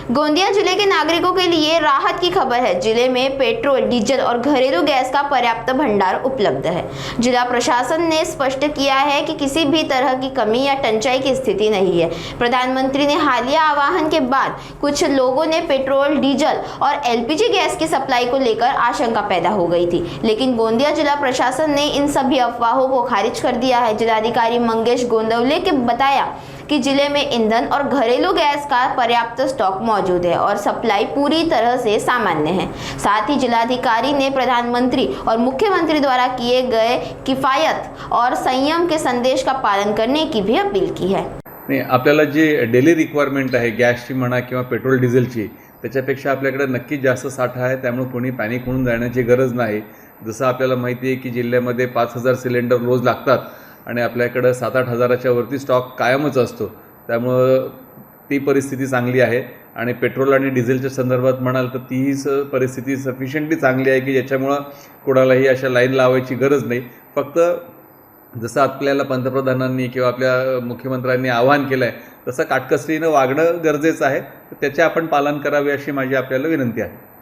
गोंदिया जिले के नागरिकों के लिए राहत की खबर है। जिले में पेट्रोल, डीजल और घरेलू गैस का पर्याप्त भंडार उपलब्ध है। जिला प्रशासन ने स्पष्ट किया है कि किसी भी तरह की कमी या टंचाई की स्थिति नहीं है। प्रधानमंत्री ने हालिया आह्वान के बाद कुछ लोगों ने पेट्रोल, डीजल और एलपीजी गैस की सप्लाई को लेकर आशंका पैदा हो गई थी, लेकिन गोंदिया जिला प्रशासन ने इन सभी अफवाहों को खारिज कर दिया है। जिलाधिकारी मंगेश गोंदवले ने बताया कि जिले में ईंधन और घरेलू गैस का पर्याप्त स्टॉक मौजूद है और सप्लाई पूरी तरह से सामान्य है। साथ ही जिलाधिकारी ने प्रधानमंत्री और मुख्यमंत्री द्वारा किए गए किफायत और संयम के संदेश का पालन करने की भी अपील की है। नाही, आपल्याला जी डेली रिक्वायरमेंट आहे गॅसची म्हणा किंवा पेट्रोल डिझेलची, त्याच्यापेक्षा आपल्याकडे नक्कीच जास्त साठा आहे। त्यामुळे कोणी पॅनिक होऊन जाण्याची गरज नाही। जसं आपल्याला माहिती आहे की जिल्ह्यामध्ये 5000 सिलेंडर रोज लागतात आणि आपल्याकडे 7-8 हजाराच्या वरती स्टॉक कायमच असतो। त्यामुळं ती परिस्थिती चांगली आहे आणि पेट्रोल आणि डिझेलच्या संदर्भात म्हणाल तर तीही परिस्थिती सफिशियंटली चांगली आहे की ज्याच्यामुळं कोणालाही अशा लाईन लावायची गरज नाही। फक्त जसं आपल्याला पंतप्रधानांनी किंवा आपल्या मुख्यमंत्र्यांनी आवाहन केलं आहे तसं काटकसरीनं वागणं गरजेचं आहे। त्याचे आपण पालन करावे अशी माझी आपल्याला विनंती आहे।